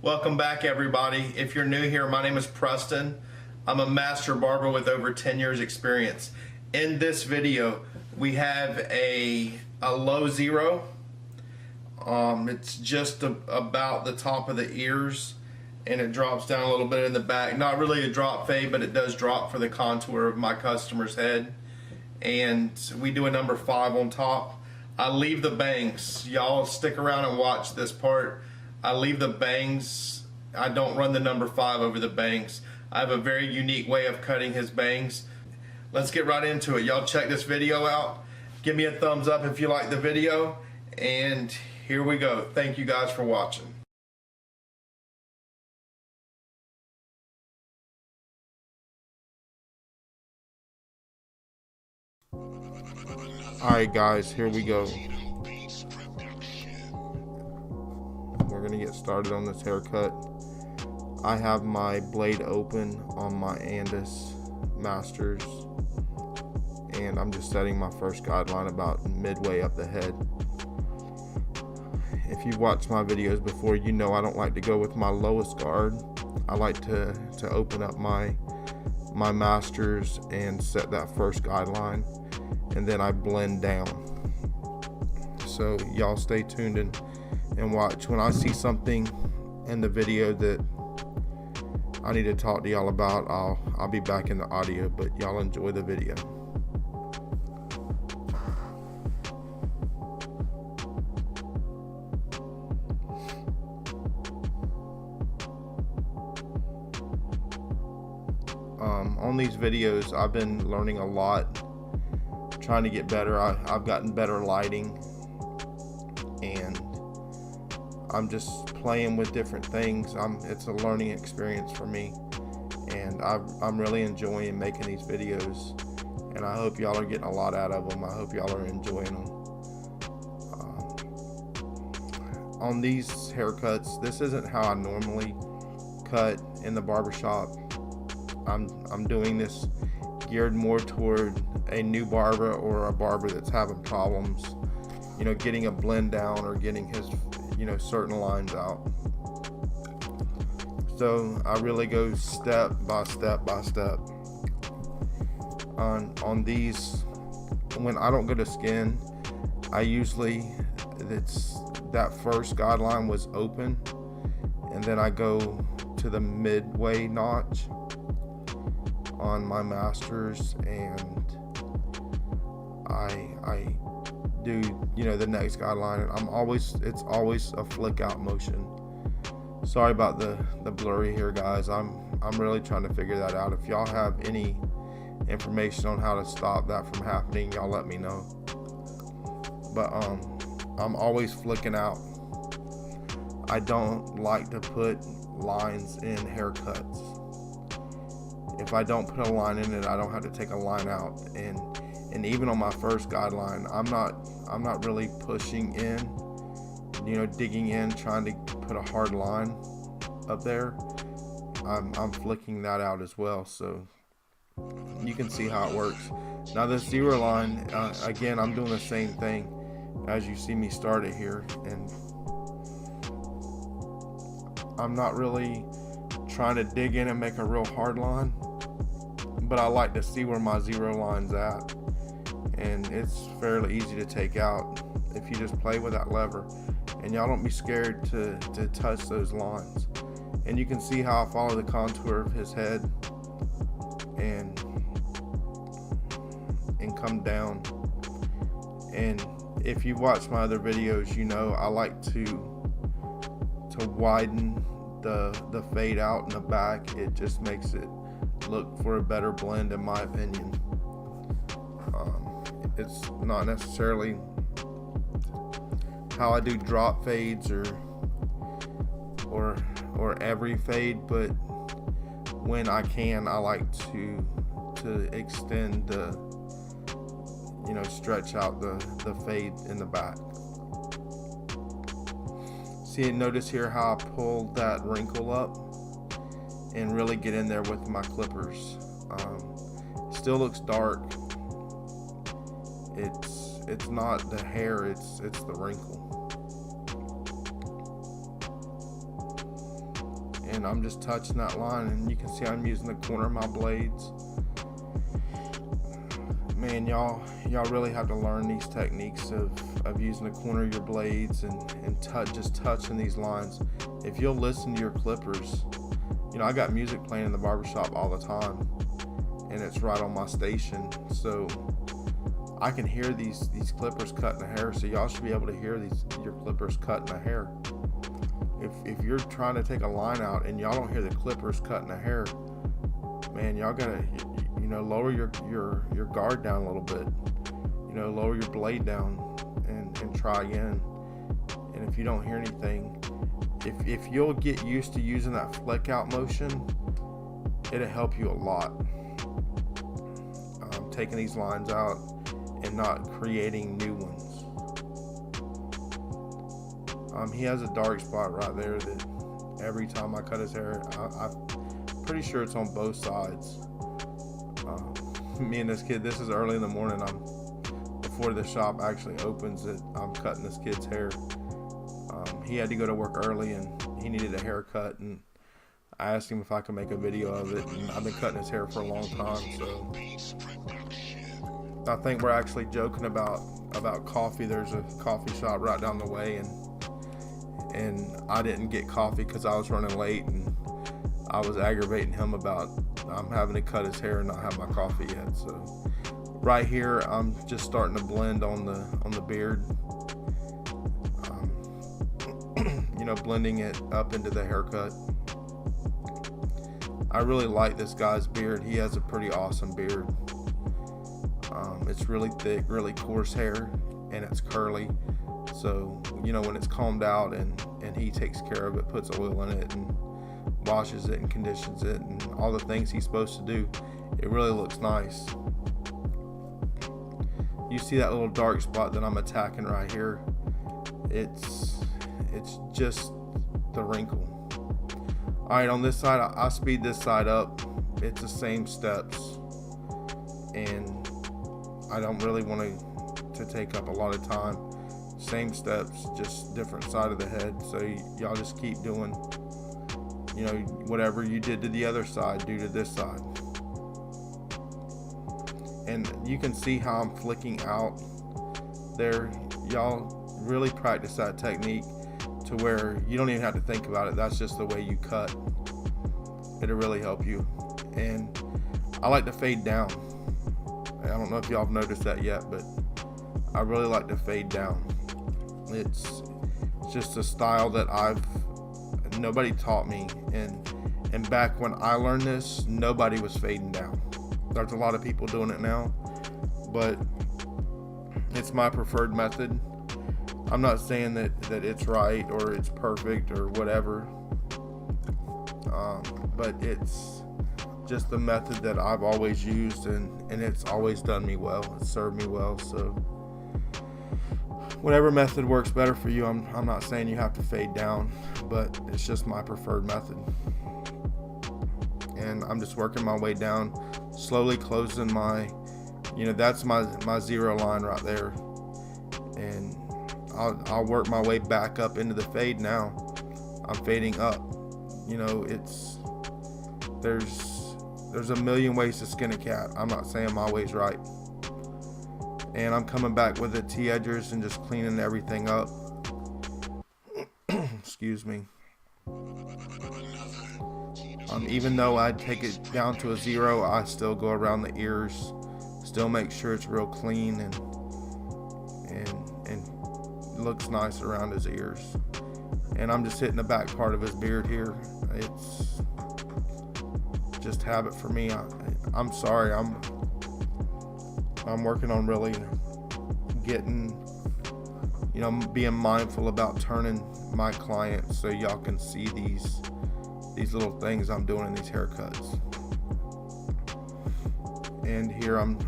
Welcome back, everybody. If you're new here, my name is Preston. I'm a master barber with over 10 years experience. In this video, we have a low zero. It's just about the top of the ears, and it drops down a little bit in the back. Not really a drop fade, but it does drop for the contour of my customer's head. And we do a number 5 on top. I leave the bangs. Y'all stick around and watch this part. I leave the bangs. I don't run the number 5 over the bangs. I have a very unique way of cutting his bangs. Let's get right into it. Y'all check this video out. Give me a thumbs up if you like the video. And here we go. Thank you guys for watching. Alright guys, here we go. We're gonna get started on this haircut. I have my blade open on my Andis Masters, and I'm just setting my first guideline about midway up the head. If you've watched my videos before, you know I don't like to go with my lowest guard. I like to open up my Masters and set that first guideline, and then I blend down. So y'all stay tuned and watch. When I see something in the video that I need to talk to y'all about, I'll be back in the audio, but y'all enjoy the video. On these videos, I've been learning a lot, trying to get better. I've gotten better lighting, and I'm just playing with different things. It's a learning experience for me, and I'm really enjoying making these videos, and I hope y'all are getting a lot out of them. I hope y'all are enjoying them. On these haircuts, this isn't how I normally cut in the barbershop. I'm doing this geared more toward a new barber or a barber that's having problems, you know, getting a blend down or getting his, you know, certain lines out. So I really go step by step by step. On these, when I don't go to skin, I usually, that first guideline was open, and then I go to the midway notch on my Masters, and I do, you know, the next guideline. It's always a flick out motion. Sorry about the blurry here, guys. I'm really trying to figure that out. If y'all have any information on how to stop that from happening, y'all let me know. But I'm always flicking out. I don't like to put lines in haircuts. If I don't put a line in it, I don't have to take a line out. And even on my first guideline, I'm not really pushing in, you know, digging in, trying to put a hard line up there. I'm flicking that out as well, so you can see how it works. Now this zero line, again, I'm doing the same thing as you see me start it here, and I'm not really trying to dig in and make a real hard line, but I like to see where my zero line's at, and it's fairly easy to take out if you just play with that lever, and y'all don't be scared to touch those lines. And you can see how I follow the contour of his head and come down. And if you watch my other videos, you know I like to widen the fade out in the back. It just makes it look for a better blend, in my opinion. It's not necessarily how I do drop fades or every fade, but when I can, I like to extend the, you know, stretch out the fade in the back. See, notice here how I pull that wrinkle up and really get in there with my clippers. Still looks dark. It's not the hair, it's the wrinkle. and I'm just touching that line, and you can see I'm using the corner of my blades. Man, y'all really have to learn these techniques of using the corner of your blades and just touching these lines. If you'll listen to your clippers, you know, I got music playing in the barbershop all the time, and it's right on my station, so I can hear these clippers cutting the hair. So y'all should be able to hear your clippers cutting the hair. If you're trying to take a line out and y'all don't hear the clippers cutting the hair, man, y'all gotta, you know, lower your guard down a little bit. You know, lower your blade down and try again. And if you don't hear anything, if you'll get used to using that flick out motion, it'll help you a lot. Taking these lines out and not creating new ones. He has a dark spot right there that every time I cut his hair, I'm pretty sure it's on both sides. Me and this kid, this is early in the morning. Before the shop actually opens it, I'm cutting this kid's hair. He had to go to work early and he needed a haircut, and I asked him if I could make a video of it, and I've been cutting his hair for a long time, so I think we're actually joking about coffee. There's a coffee shop right down the way, and I didn't get coffee because I was running late, and I was aggravating him about I'm having to cut his hair and not have my coffee yet. So right here, I'm just starting to blend on the beard, you know, blending it up into the haircut. I really like this guy's beard. He has a pretty awesome beard. It's really thick, really coarse hair, and it's curly. So, you know, when it's combed out and he takes care of it, puts oil in it and washes it and conditions it and all the things he's supposed to do, it really looks nice. You see that little dark spot that I'm attacking right here? It's just the wrinkle. Alright, on this side, I speed this side up. It's the same steps, and I don't really want to take up a lot of time. Same steps, just different side of the head. So y'all just keep doing, you know, whatever you did to the other side, do to this side. And you can see how I'm flicking out there. Y'all really practice that technique to where you don't even have to think about it. That's just the way you cut. It'll really help you. And I like to fade down. I don't know if y'all have noticed that yet, but I really like to fade down. It's just a style that nobody taught me, and back when I learned this, nobody was fading down. There's a lot of people doing it now, but it's my preferred method. I'm not saying that it's right or it's perfect or whatever, but it's just the method that I've always used, and it's always done me well. It's served me well. So whatever method works better for you. I'm not saying you have to fade down, but it's just my preferred method. And I'm just working my way down, slowly closing my, you know, that's my zero line right there. And I'll work my way back up into the fade now. I'm fading up. You know, there's a million ways to skin a cat. I'm not saying my way's right. And I'm coming back with the T-edgers and just cleaning everything up. Excuse me. Even though I take it down to a zero, I still go around the ears, still make sure it's real clean and looks nice around his ears. And I'm just hitting the back part of his beard here. It's just habit for me. I'm sorry. I'm working on really getting, you know, being mindful about turning my clients so y'all can see these little things I'm doing in these haircuts. And here I'm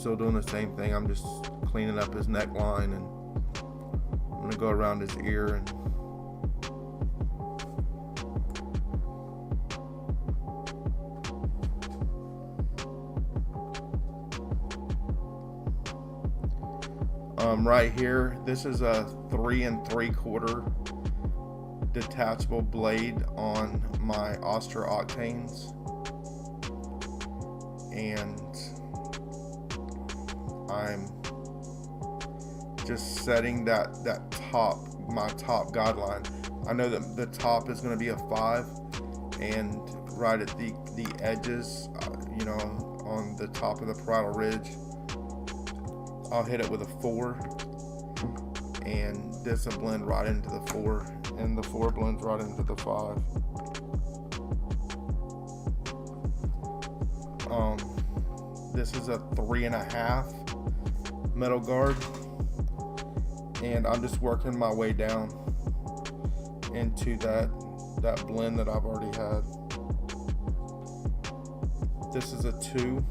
still doing the same thing. I'm just cleaning up his neckline, and I'm gonna go around his ear and right here, this is a 3 3/4 detachable blade on my Oster Octanes, and I'm just setting that top, my top guideline. I know that the top is going to be a 5, and right at the edges, you know, on the top of the parietal ridge, I'll hit it with a 4, and this will blend right into the 4, and the 4 blends right into the 5. This is a 3.5 metal guard, and I'm just working my way down into that blend that I've already had. This is a 2.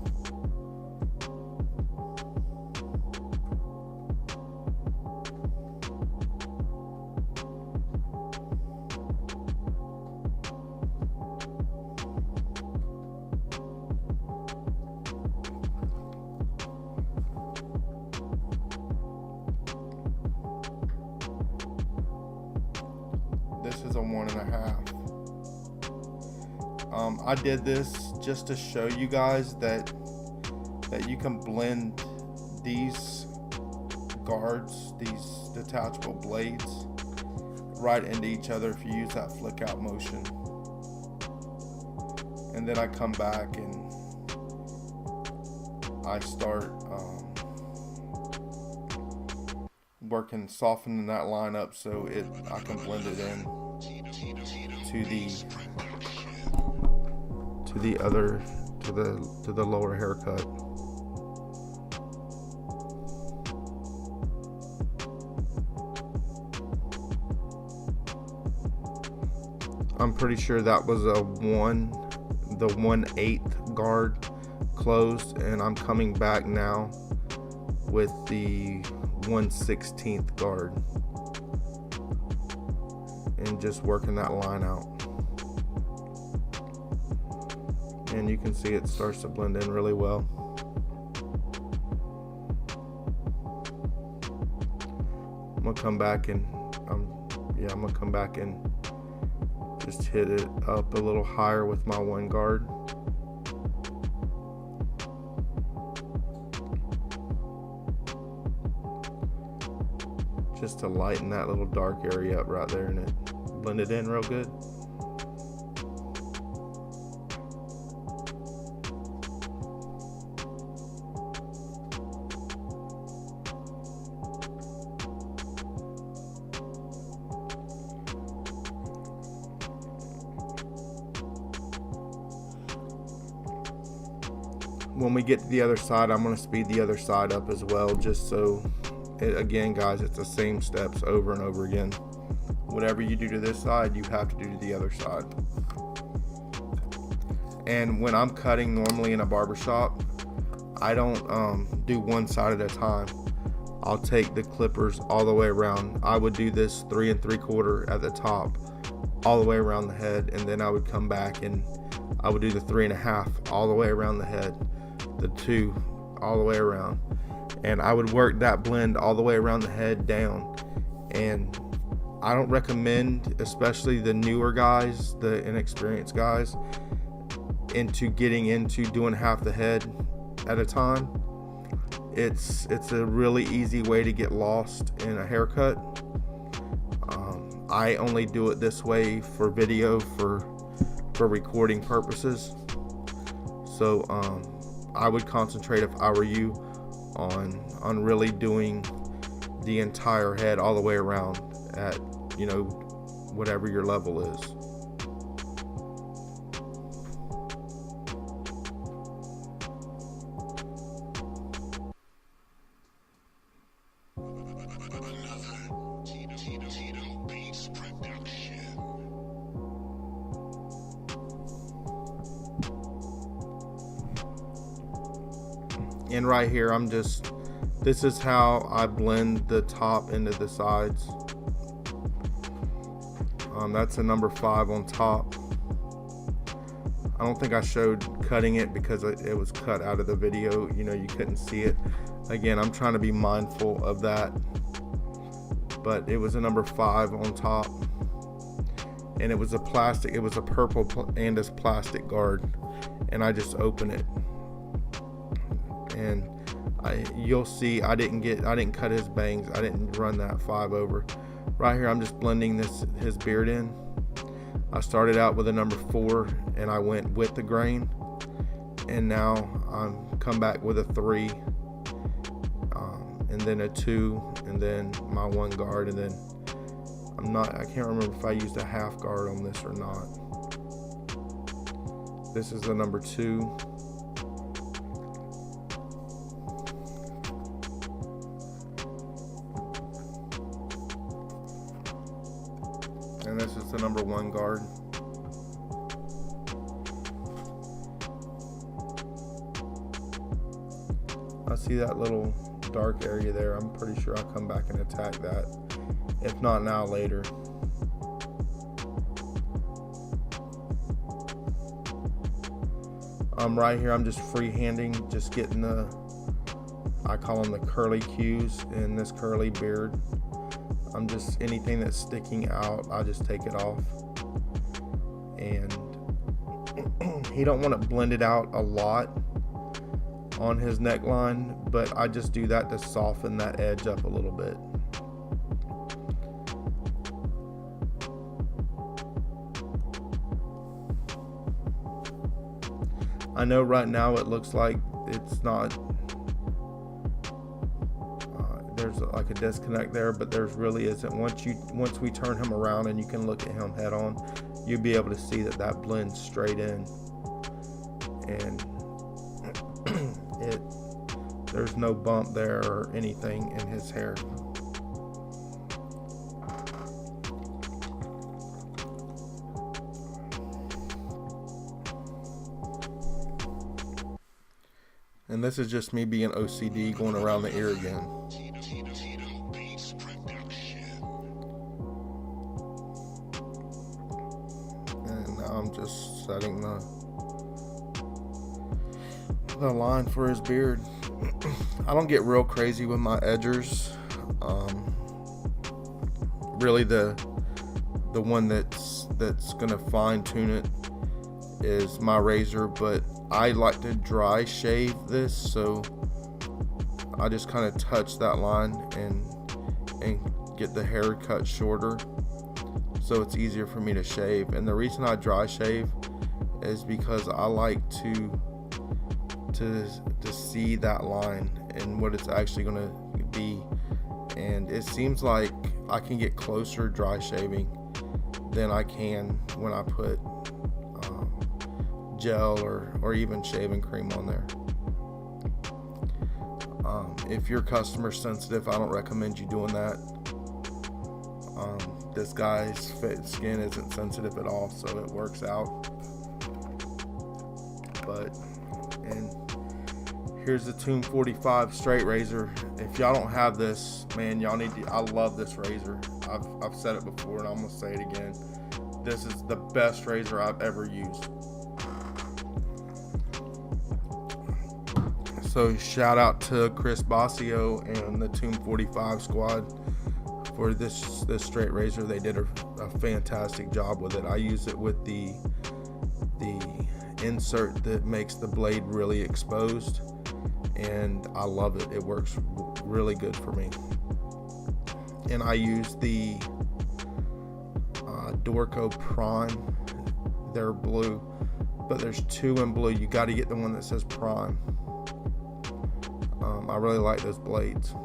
This is a 1.5. I did this just to show you guys that you can blend these guards, these detachable blades, right into each other if you use that flick out motion. And then I come back and I start softening that line up so I can blend it in to the lower haircut. I'm pretty sure that was the 1/8 guard closed, and I'm coming back now with the 1/16 guard and just working that line out. And you can see it starts to blend in really well. I'm gonna come back and just hit it up a little higher with my 1 guard. Just to lighten that little dark area up right there, and it blended in real good. When we get to the other side, I'm going to speed the other side up as well, just so again, guys, it's the same steps over and over again. Whatever you do to this side, you have to do to the other side. And when I'm cutting normally in a barbershop, I don't do one side at a time. I'll take the clippers all the way around. I would do this 3 3/4 at the top, all the way around the head, and then I would come back and I would do the 3.5 all the way around the head, the 2 all the way around, and I would work that blend all the way around the head down. And I don't recommend, especially the newer guys, the inexperienced guys, into getting into doing half the head at a time. It's a really easy way to get lost in a haircut. I only do it this way for video, for recording purposes. So I would concentrate, if I were you, on really doing the entire head all the way around at, you know, whatever your level is. And right here, this is how I blend the top into the sides. That's a number 5 on top. I don't think I showed cutting it because it was cut out of the video. You know, you couldn't see it. Again, I'm trying to be mindful of that. But it was a number 5 on top. and it was a plastic, it was a purple Andis plastic guard, and I just open it, and you'll see I didn't cut his bangs, I didn't run that 5 over. Right here I'm just blending his beard in. I started out with a number 4 and I went with the grain, and now I'm come back with a 3, and then a 2, and then my 1 guard, and then I can't remember if I used a half guard on this or not. This is the number 2. And this is the number 1 guard. I see that little dark area there. I'm pretty sure I'll come back and attack that. If not now, later. Right here I'm just freehanding, just getting I call them the curly cues in this curly beard. I'm just, anything that's sticking out, I just take it off. And he don't want it blended out a lot on his neckline, but I just do that to soften that edge up a little bit. I know right now it looks like it's not, there's like a disconnect there, but there's really isn't. Once we turn him around and you can look at him head on, you'll be able to see that blends straight in, and there's no bump there or anything in his hair. And this is just me being OCD, going around the ear again. And now I'm just setting the line for his beard. I don't get real crazy with my edgers. Really the one that's gonna fine tune it is my razor, but I like to dry shave this, so I just kind of touch that line and get the hair cut shorter, so it's easier for me to shave. And the reason I dry shave is because I like to see that line and what it's actually going to be. And it seems like I can get closer dry shaving than I can when I put gel or even shaving cream on there. If you're customer sensitive, I don't recommend you doing that. This guy's skin isn't sensitive at all, so it works out. And here's the Tomb 45 straight razor. If y'all don't have this, man, y'all need to. I love this razor. I've said it before and I'm gonna say it again. This is the best razor I've ever used. So shout out to Chris Basio and the Tomb 45 squad for this straight razor. They did a fantastic job with it. I use it with the insert that makes the blade really exposed, and I love it. It works really good for me. And I use the Dorco Prime. They're blue, but there's 2 in blue. You got to get the one that says Prime. I really like those blades.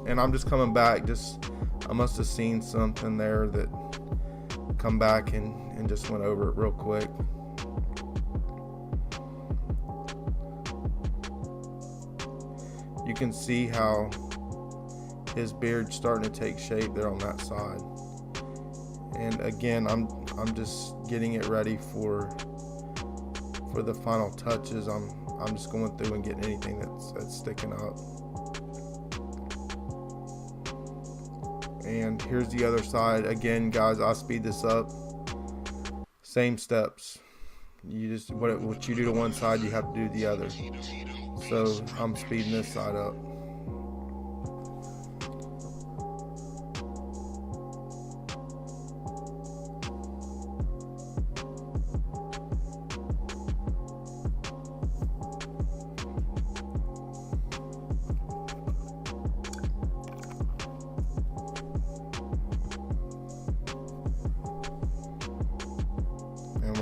And I'm just coming back, I must have seen something there that come back and just went over it real quick. You can see how his beard's starting to take shape there on that side. And again, I'm just getting it ready for the final touches. I'm just going through and getting anything that's sticking up. And here's the other side. Again, guys, I'll speed this up. Same steps. You just what you do to one side, you have to do the other. So I'm speeding this side up.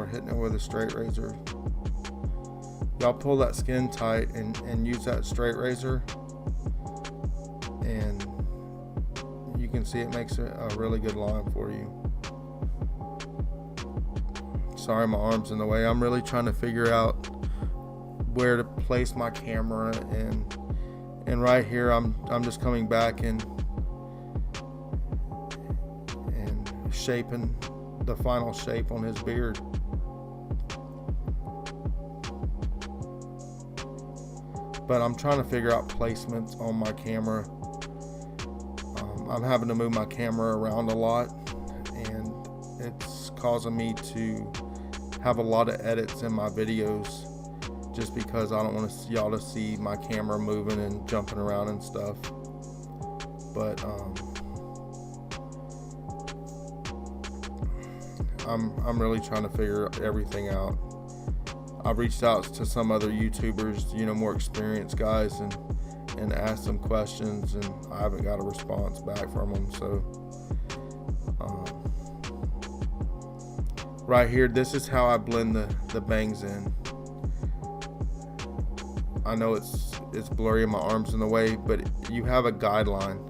start hitting it with a straight razor. Y'all pull that skin tight and use that straight razor, and you can see it makes a really good line for you. Sorry, my arm's in the way. I'm really trying to figure out where to place my camera, and right here I'm just coming back and shaping the final shape on his beard. But I'm trying to figure out placements on my camera. I'm having to move my camera around a lot, and it's causing me to have a lot of edits in my videos just because I don't want y'all to see my camera moving and jumping around and stuff. But I'm really trying to figure everything out. I've reached out to some other YouTubers, more experienced guys, and asked them questions, and I haven't got a response back from them. So right here, this is how I blend the bangs in. I know it's blurry and my arm's in the way, but you have a guideline,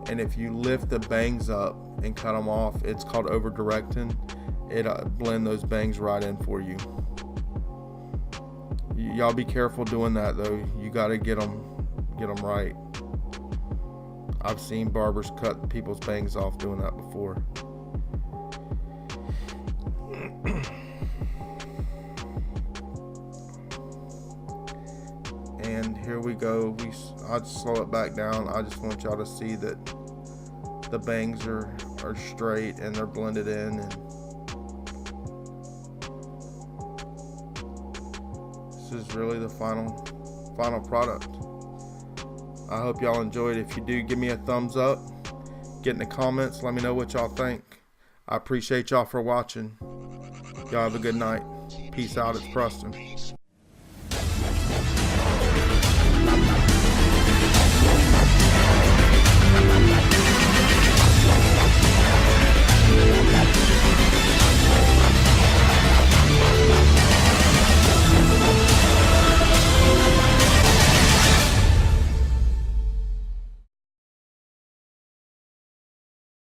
and if you lift the bangs up and cut them off, it's called over directing. It'll blend those bangs right in for you. Y'all be careful doing that though. You got to get them right. I've seen barbers cut people's bangs off doing that before. And here we go. I'll just slow it back down. I just want y'all to see that the bangs are straight and they're blended in, and this is really the final product. I hope y'all enjoyed. If you do, give me a thumbs up, get in the comments, let me know what y'all think. I appreciate y'all for watching. Y'all have a good night. Peace out. It's Preston.